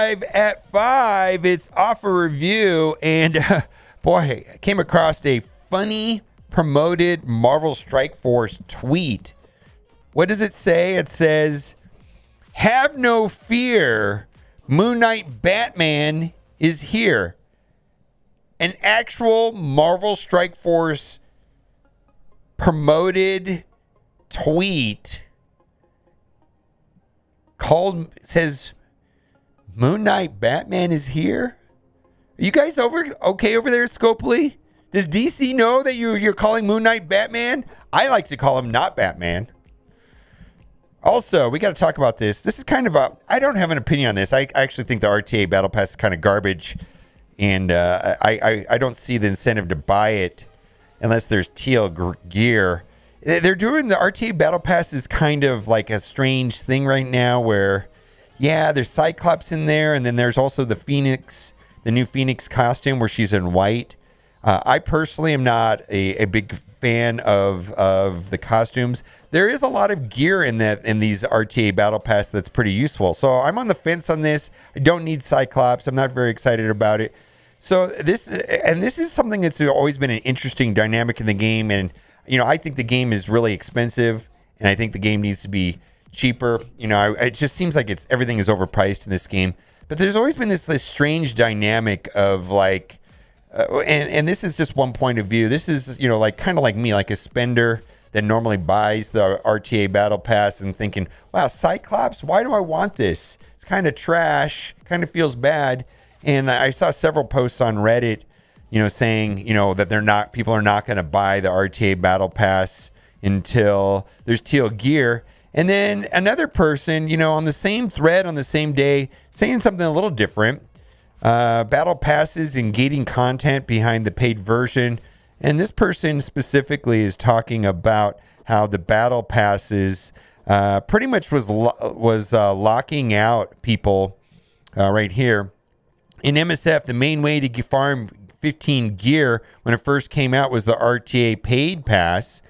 Live at 5. It's offer review. And boy, I came across a funny promoted Marvel Strike Force tweet. What does it say? It says, "Have no fear. Moon Knight Batman is here." An actual Marvel Strike Force promoted tweet says Moon Knight Batman is here. Are you guys okay over there, Scopely? Does DC know that you're calling Moon Knight Batman? I like to call him not Batman. Also, we got to talk about this. This is kind of I don't have an opinion on this. I actually think the RTA Battle Pass is kind of garbage. And I don't see the incentive to buy it unless there's teal gear. They're doing the RTA Battle Pass is kind of like a strange thing right now where, yeah, there's Cyclops in there. And then there's also the Phoenix, the new Phoenix costume where she's in white. I personally am not a big fan of the costumes. There is a lot of gear in these RTA Battle Pass that's pretty useful. So I'm on the fence on this. I don't need Cyclops. I'm not very excited about it. So this is something that's always been an interesting dynamic in the game. And, you know, I think the game is really expensive and I think the game needs to be cheaper. You know, it just seems like everything is overpriced in this game. But there's always been this strange dynamic of like, and this is just one point of view. This is, you know, like kind of like me, like a spender that normally buys the RTA Battle Pass and thinking, wow, Cyclops, why do I want this? It's kind of trash, kind of feels bad. And I saw several posts on Reddit, you know, saying, you know, that people are not going to buy the RTA Battle Pass until there's teal gear. And then another person, you know, on the same thread on the same day saying something a little different. Battle passes and gating content behind the paid version. And this person specifically is talking about how the battle passes pretty much was locking out people right here. In MSF, the main way to farm 15 gear when it first came out was the RTA paid pass.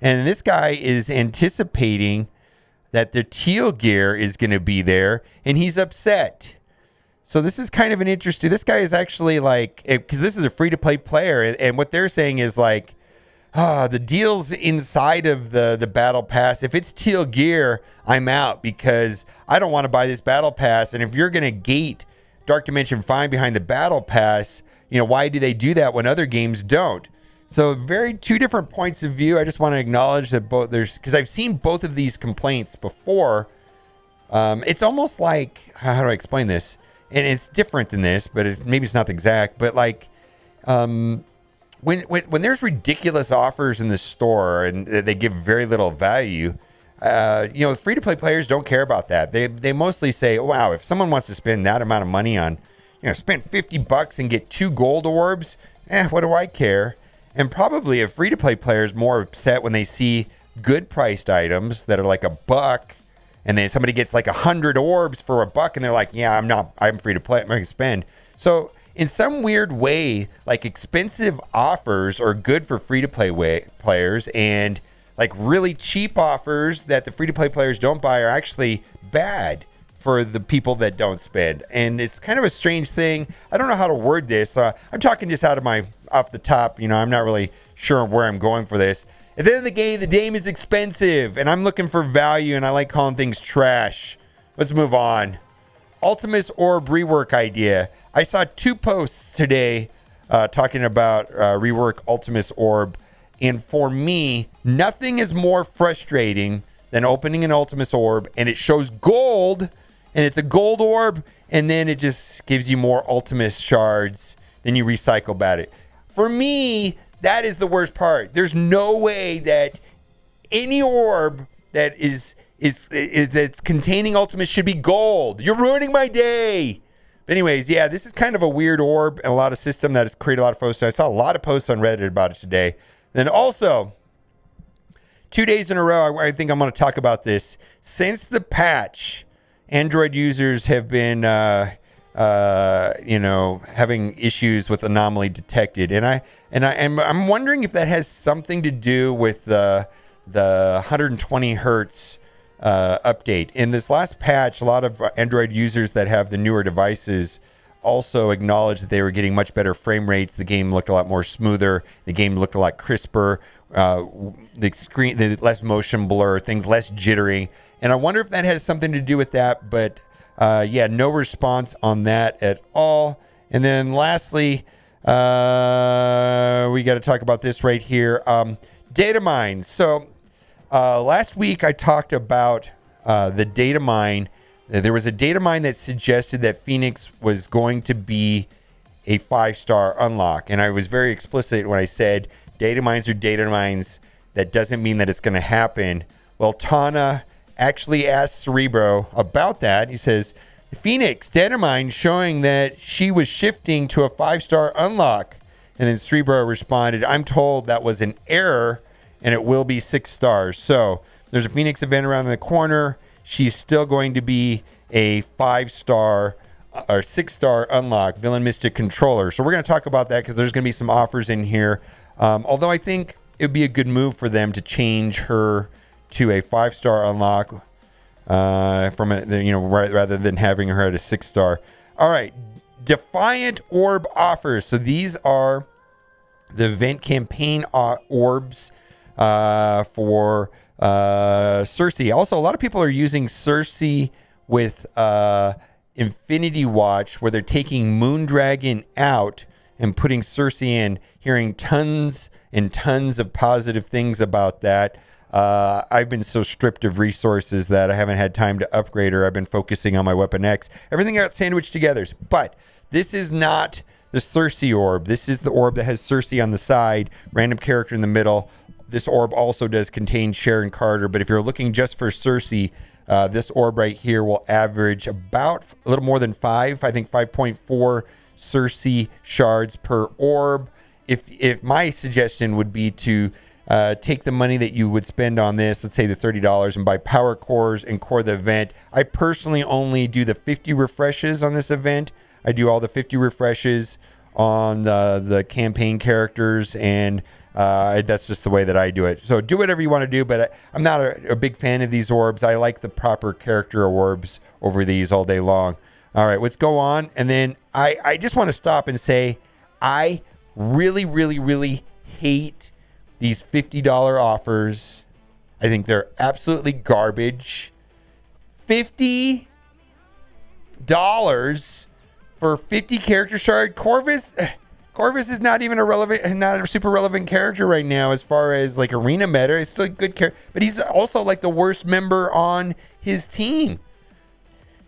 And this guy is anticipating that the teal gear is going to be there, and he's upset. So this is kind of an interesting, this guy is actually like, because this is a free-to-play player, and what they're saying is like, the deals inside of the battle pass, if it's teal gear, I'm out because I don't want to buy this battle pass. And if you're going to gate Dark Dimension 5 behind the battle pass, you know, why do they do that when other games don't? So two different points of view. I just want to acknowledge that because I've seen both of these complaints before. It's almost like, how do I explain this? And it's different than this, but maybe it's not the exact, but like, when there's ridiculous offers in the store and they give very little value, you know, free-to-play players don't care about that. They mostly say, wow, if someone wants to spend that amount of money on, you know, spend $50 and get 2 gold orbs, what do I care? And probably a free-to-play player is more upset when they see good-priced items that are like $1, and then somebody gets like 100 orbs for $1, and they're like, yeah, I'm free to play, I'm going to spend. So in some weird way, like expensive offers are good for free-to-play players, and like really cheap offers that the free-to-play players don't buy are actually bad for the people that don't spend. And it's kind of a strange thing. I don't know how to word this. I'm talking just off the top. You know, I'm not really sure where I'm going for this. At the end of the game, the game is expensive, and I'm looking for value, and I like calling things trash. Let's move on. Ultimus Orb rework idea. I saw 2 posts today talking about rework Ultimus Orb, and for me, nothing is more frustrating than opening an Ultimus Orb, and it shows gold, and it's a gold orb, and then it just gives you more Ultimus shards, then you recycle about it. For me, that is the worst part. There's no way that any orb that that's containing Ultimus should be gold. You're ruining my day. But anyways, yeah, this is kind of a weird orb and a lot of system that has created a lot of posts. I saw a lot of posts on Reddit about it today. Then also, 2 days in a row, I think I'm going to talk about this. Since the patch, Android users have been you know, having issues with anomaly detected, and I'm wondering if that has something to do with the 120 hertz update. In this last patch, a lot of Android users that have the newer devices also acknowledged that they were getting much better frame rates. The game looked a lot more smoother. The game looked a lot crisper. The screen, the less motion blur, things less jittery. And I wonder if that has something to do with that. But yeah, no response on that at all. And then lastly, we got to talk about this right here. Data mines. So last week I talked about the data mine. There was a data mine that suggested that Phoenix was going to be a 5-star unlock. And I was very explicit when I said data mines are data mines. That doesn't mean that it's going to happen. Well, Tana actually asked Cerebro about that. He says, Phoenix data mine showing that she was shifting to a 5-star unlock. And then Cerebro responded, I'm told that was an error and it will be 6 stars. So there's a Phoenix event around the corner. She's still going to be a 5-star or 6-star unlock, Villain Mystic Controller. So we're going to talk about that because there's going to be some offers in here. Although I think it would be a good move for them to change her to a 5-star unlock from a, rather than having her at a 6-star. All right, Defiant Orb offers. So these are the event campaign orbs for Cersei. Also, a lot of people are using Cersei with Infinity Watch, where they're taking Moondragon out and putting Cersei in. Hearing tons and tons of positive things about that. I've been so stripped of resources that I haven't had time to upgrade her. I've been focusing on my Weapon X. Everything got sandwiched together. But this is not the Cersei orb. This is the orb that has Cersei on the side, random character in the middle. This orb also does contain Sharon Carter. But if you're looking just for Cersei, this orb right here will average about a little more than 5. I think 5.4 Cersei shards per orb. If my suggestion would be to take the money that you would spend on this, let's say the $30, and buy power cores and core the event. I personally only do the 50 refreshes on this event. I do all the 50 refreshes on the campaign characters, and that's just the way that I do it. So do whatever you want to do, but I'm not a big fan of these orbs. I like the proper character orbs over these all day long. All right, let's go on. And then I just want to stop and say I really, really, really hate these $50 offers. I think they're absolutely garbage. $50 for 50 character shard. Corvus is not even not a super relevant character right now as far as like arena meta. He's still a good character, but he's also like the worst member on his team.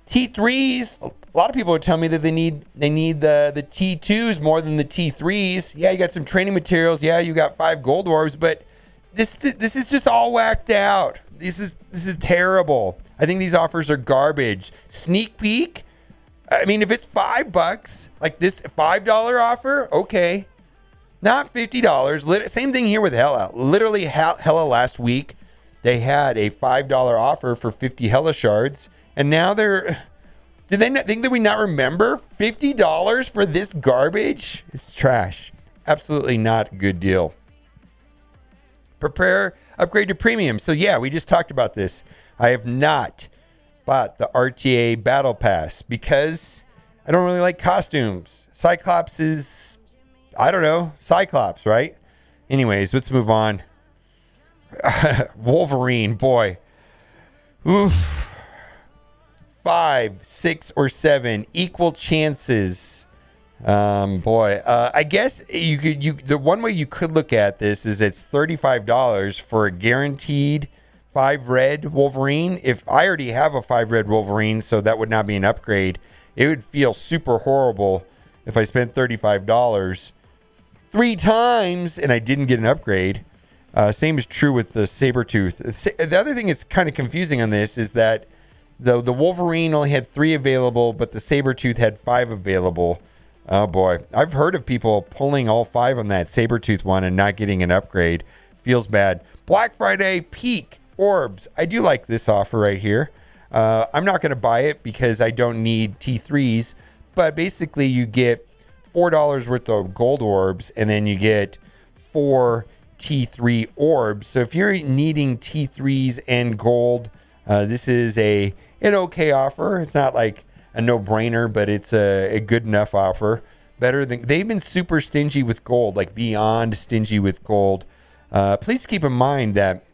T3s, a lot of people would tell me that they need the T2s more than the T3s. Yeah, you got some training materials. Yeah, you got 5 gold orbs, but this is just all whacked out. This is terrible. I think these offers are garbage. Sneak peek. I mean, if it's $5, like this $5 offer, okay. Not $50. Same thing here with Hella. Literally, Hella last week, they had a $5 offer for 50 Hella shards. And now did they not think that we not remember $50 for this garbage? It's trash. Absolutely not a good deal. Upgrade to premium. So yeah, we just talked about this. I have not bought the RTA Battle Pass because I don't really like costumes. Cyclops is, I don't know, Cyclops, right? Anyways, let's move on. Wolverine, boy. Oof. 5, 6, or 7 equal chances. I guess the one way you could look at this is it's $35 for a guaranteed 5 red Wolverine. If I already have a 5 red Wolverine, so that would not be an upgrade, it would feel super horrible if I spent $35 3 times and I didn't get an upgrade. Same is true with the Sabretooth. The other thing that's kind of confusing on this is that the Wolverine only had 3 available, but the Sabretooth had 5 available. Oh boy. I've heard of people pulling all 5 on that Sabretooth one and not getting an upgrade. Feels bad. Black Friday Peak Orbs. I do like this offer right here. I'm not going to buy it because I don't need T3s, but basically you get $4 worth of gold orbs and then you get 4 T3 orbs. So if you're needing T3s and gold, This is an okay offer. It's not like a no-brainer, but it's a good enough offer. Better than they've been super stingy with gold, like beyond stingy with gold. Please keep in mind that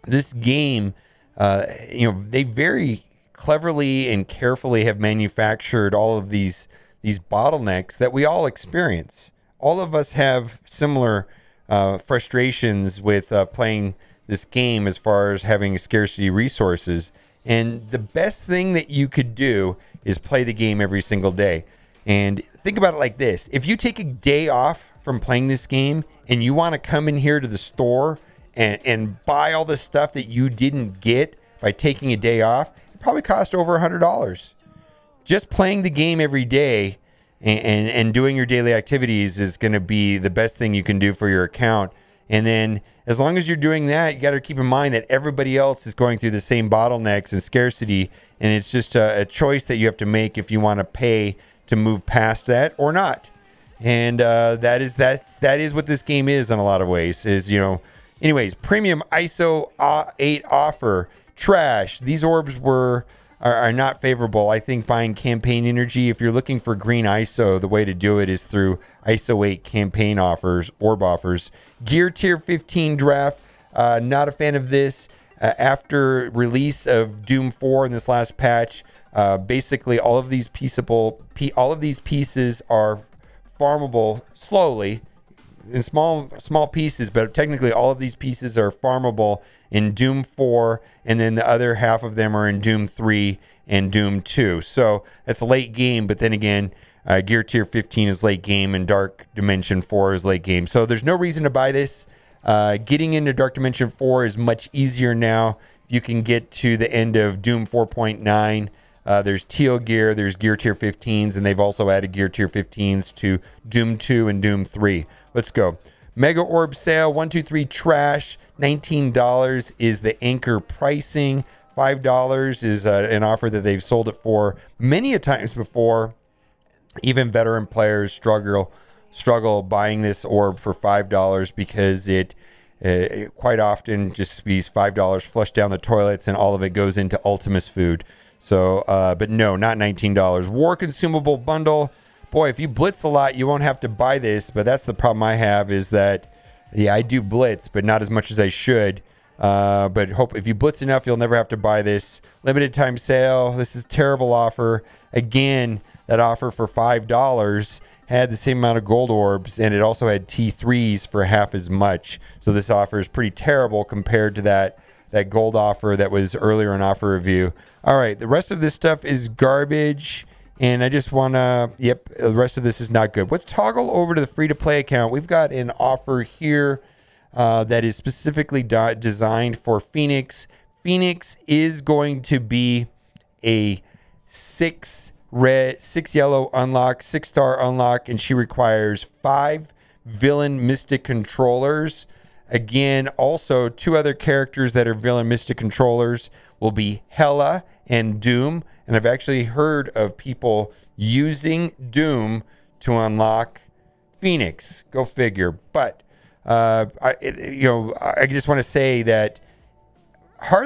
this game, they very cleverly and carefully have manufactured all of these bottlenecks that we all experience. All of us have similar frustrations with playing this game as far as having scarcity resources. And the best thing that you could do is play the game every single day. And think about it like this. If you take a day off from playing this game and you want to come in here to the store and buy all the stuff that you didn't get by taking a day off, it probably cost over $100. Just playing the game every day and doing your daily activities is going to be the best thing you can do for your account. And then as long as you're doing that, you got to keep in mind that everybody else is going through the same bottlenecks and scarcity. And it's just a choice that you have to make if you want to pay to move past that or not. And that is what this game is in a lot of ways. Anyways, premium ISO 8 offer, trash. These orbs are not favorable. I think buying campaign energy, if you're looking for green ISO, the way to do it is through ISO 8 campaign offers, orb offers. Gear tier 15 draft, not a fan of this. After release of Doom 4 in this last patch, basically all of these pieces are farmable slowly in small pieces, but technically all of these pieces are farmable in Doom 4, and then the other half of them are in Doom 3 and Doom 2. So that's a late game, but then again, Gear Tier 15 is late game and Dark Dimension 4 is late game. So there's no reason to buy this. Getting into Dark Dimension 4 is much easier now. You can get to the end of Doom 4.9. There's teal gear, there's Gear Tier 15s, and they've also added Gear Tier 15s to Doom 2 and Doom 3. Let's go. Mega Orb sale, 1, 2, 3 trash. $19 is the anchor pricing. $5 is an offer that they've sold it for many a times before. Even veteran players struggle buying this orb for $5 because it quite often just be $5 flushed down the toilets and all of it goes into Ultimus food. So, but no, not $19. War consumable bundle. Boy, if you blitz a lot, you won't have to buy this, but that's the problem I have is that, yeah, I do blitz, but not as much as I should. But hope if you blitz enough, you'll never have to buy this. Limited time sale. This is terrible offer. Again, that offer for $5 had the same amount of gold orbs, and it also had T3s for half as much. So this offer is pretty terrible compared to that gold offer that was earlier in offer review. All right, the rest of this stuff is garbage. And I just want to, the rest of this is not good. Let's toggle over to the free-to-play account. We've got an offer here that is specifically designed for Phoenix. Phoenix is going to be a 6 red, 6 yellow unlock, 6-star unlock, and she requires 5 villain mystic controllers. Again, also 2 other characters that are villain mystic controllers will be Hela and Doom. And I've actually heard of people using Doom to unlock Phoenix. Go figure. But I just want to say that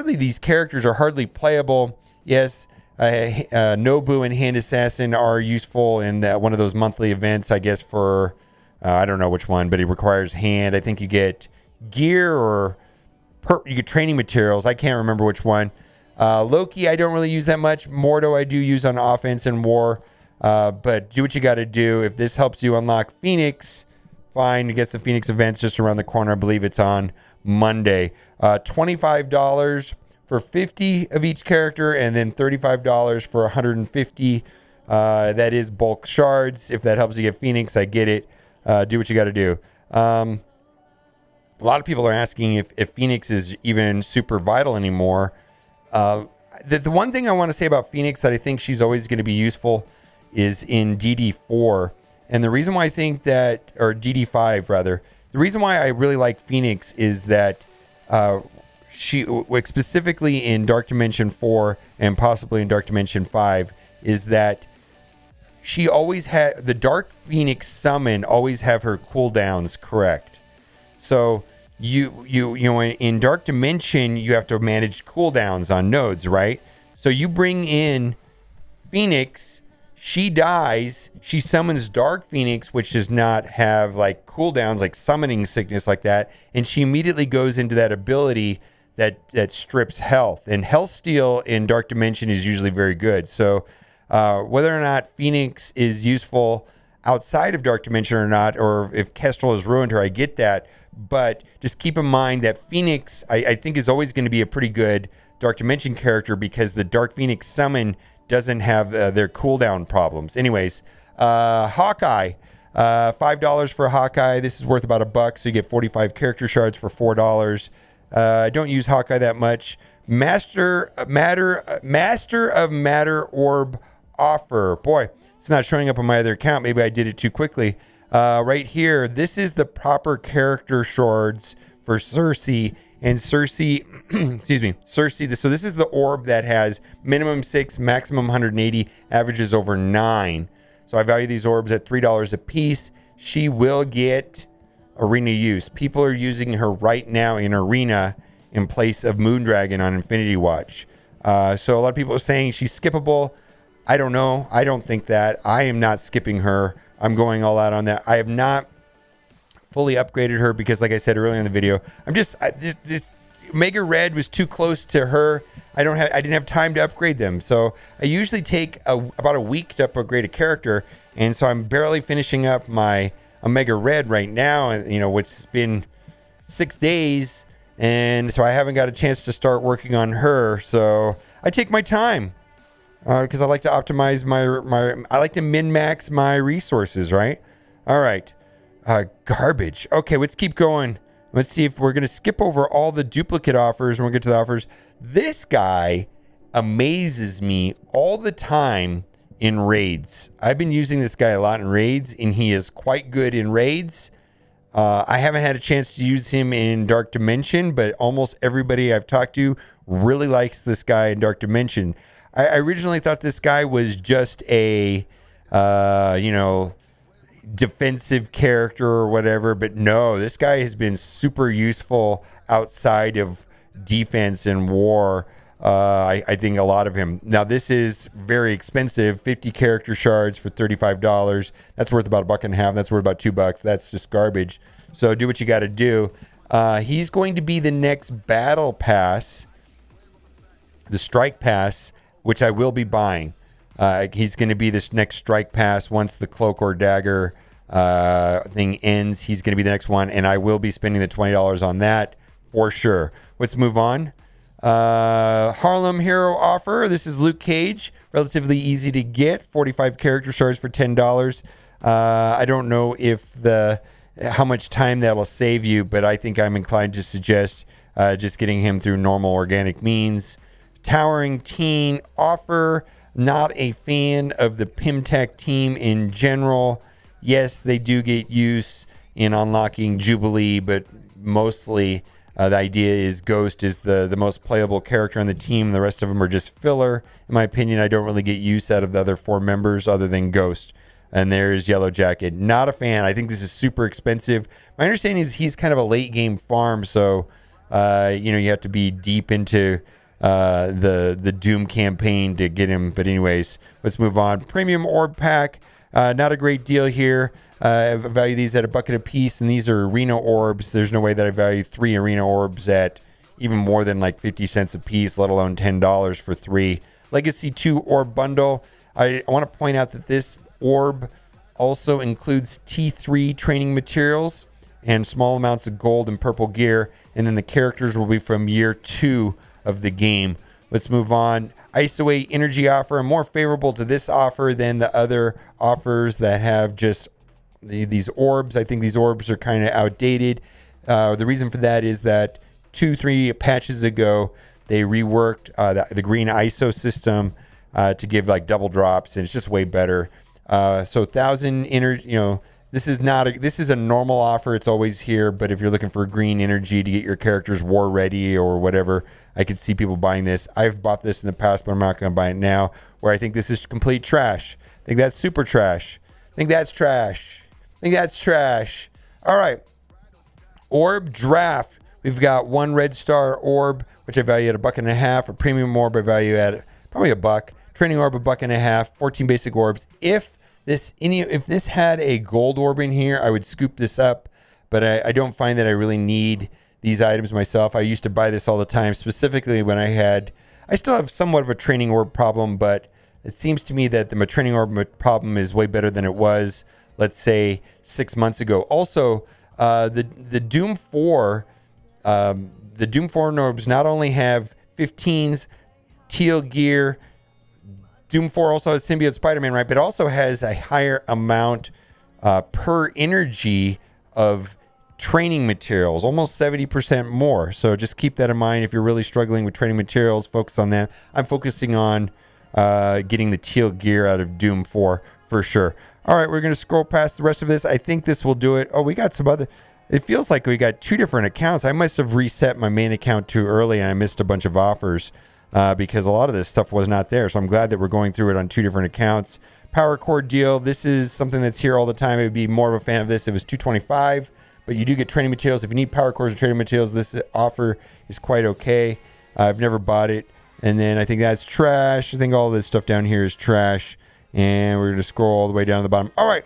these characters are hardly playable. Yes, Nobu and Hand Assassin are useful in one of those monthly events, I guess, for I don't know which one, but it requires hand. I think you get gear or you get training materials. I can't remember which one. Loki, I don't really use that much. Mordo, I do use on offense and war. But do what you got to do. If this helps you unlock Phoenix, fine. I guess the Phoenix event's just around the corner. I believe it's on Monday. $25 for 50 of each character, and then $35 for 150. That is bulk shards. If that helps you get Phoenix, I get it. Do what you got to do. A lot of people are asking if Phoenix is even super vital anymore. The one thing I want to say about Phoenix that I think she's always going to be useful is in DD4. And the reason why I think that, or DD5 rather, the reason why I really like Phoenix is that she, specifically in Dark Dimension 4 and possibly in Dark Dimension 5, is that she always had, the Dark Phoenix summon always have her cooldowns correct. So you know, in Dark Dimension, you have to manage cooldowns on nodes, right? So you bring in Phoenix, she dies, she summons Dark Phoenix, which does not have like cooldowns, like summoning sickness like that, and she immediately goes into that ability that strips health. And health steal in Dark Dimension is usually very good. So whether or not Phoenix is useful outside of Dark Dimension or not, or if Kestrel has ruined her, I get that. But just keep in mind that Phoenix, I think, is always going to be a pretty good Dark Dimension character because the Dark Phoenix summon doesn't have their cooldown problems. Anyways, Hawkeye, $5 for Hawkeye. This is worth about $1, so you get 45 character shards for $4. I don't use Hawkeye that much. Master of Matter Orb offer. Boy, it's not showing up on my other account. Maybe I did it too quickly. Right here, this is the proper character shards for Cersei. And Cersei, excuse me, Cersei. So this is the orb that has minimum 6, maximum 180, averages over 9. So I value these orbs at $3 a piece. She will get arena use. People are using her right now in arena in place of Moondragon on Infinity Watch. So a lot of people are saying she's skippable. I don't know. I don't think that. I am not skipping her. I'm going all out on that. I have not fully upgraded her because, like I said earlier in the video, this Mega Red was too close to her. I didn't have time to upgrade them. So I usually take about a week to upgrade a character, and so I'm barely finishing up my Omega Red right now, and you know, which has been 6 days, and so I haven't got a chance to start working on her. So I take my time because I like to optimize I like to min-max my resources, right? All right. Garbage. Okay, let's keep going. Let's see if we're going to skip over all the duplicate offers and we'll get to the offers. This guy amazes me all the time in raids. I've been using this guy a lot in raids, and he is quite good in raids. I haven't had a chance to use him in Dark Dimension, but almost everybody I've talked to really likes this guy in Dark Dimension. I originally thought this guy was just a, defensive character or whatever, but no, this guy has been super useful outside of defense and war. I think a lot of him. Now, this is very expensive, 50 character shards for $35. That's worth about $1.50. That's worth about $2. That's just garbage. So do what you got to do. He's going to be the next Battle Pass, the Strike Pass, which I will be buying. He's going to be this next Strike Pass once the Cloak or Dagger thing ends. He's going to be the next one, and I will be spending the $20 on that for sure. Let's move on. Harlem Hero offer. This is Luke Cage. Relatively easy to get. 45 character shards for $10. I don't know if how much time that'll save you, but I think I'm inclined to suggest just getting him through normal organic means. Towering Teen offer. Not a fan of the Pymtech team in general. Yes, they do get use in unlocking Jubilee, but mostly the idea is Ghost is the most playable character on the team. The rest of them are just filler. In my opinion, I don't really get use out of the other 4 members other than Ghost. And there's Yellow Jacket. Not a fan. I think this is super expensive. My understanding is he's kind of a late game farm, so you have to be deep into the Doom campaign to get him. But anyways, let's move on. Premium Orb Pack. Not a great deal here. I value these at $1 a piece, and these are arena orbs. There's no way that I value 3 arena orbs at even more than like 50 cents a piece, let alone $10 for 3. Legacy 2 Orb Bundle. I want to point out that this orb also includes T3 training materials and small amounts of gold and purple gear, and then the characters will be from year 2 of the game. Let's move on. Isoate energy offer. I'm more favorable to this offer than the other offers that have just these orbs. I think these orbs are kind of outdated. The reason for that is that 2-3 patches ago, they reworked the green ISO system to give like double drops, and it's just way better. So 1,000 energy, this is a normal offer. It's always here, but if you're looking for green energy to get your characters war ready or whatever, I could see people buying this. I've bought this in the past, but I'm not going to buy it now, where I think this is complete trash. I think that's super trash. I think that's trash. All right. Orb draft. We've got 1 red star orb, which I value at $1.50. A premium orb I value at probably $1. Training orb $1.50. 14 basic orbs. If this had a gold orb in here, I would scoop this up, but I don't find that I really need these items myself. I used to buy this all the time, specifically when I still have somewhat of a training orb problem, but it seems to me that the training orb problem is way better than it was, let's say, 6 months ago. Also, the Doom 4 orbs not only have 15s, teal gear. Doom 4 also has Symbiote Spider-Man, right? But it also has a higher amount per energy of training materials, almost 70% more. So just keep that in mind. If you're really struggling with training materials, focus on that. I'm focusing on getting the teal gear out of Doom 4 for sure. All right, we're going to scroll past the rest of this. I think this will do it. Oh, we got some other... It feels like we got 2 different accounts. I must have reset my main account too early and I missed a bunch of offers because a lot of this stuff was not there. So I'm glad that we're going through it on 2 different accounts. Power cord deal. This is something that's here all the time. I would be more of a fan of this. It was $225, but you do get training materials. If you need power cords and training materials, this offer is quite okay. I've never bought it. And then I think that's trash. I think all this stuff down here is trash. And we're going to scroll all the way down to the bottom. All right.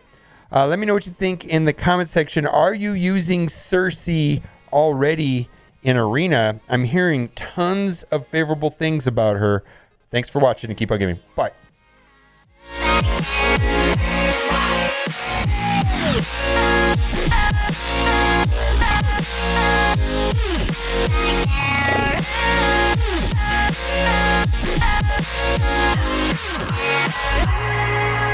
Let me know what you think in the comment section. Are you using Cersei already in Arena? I'm hearing tons of favorable things about her. Thanks for watching and keep on gaming. Bye.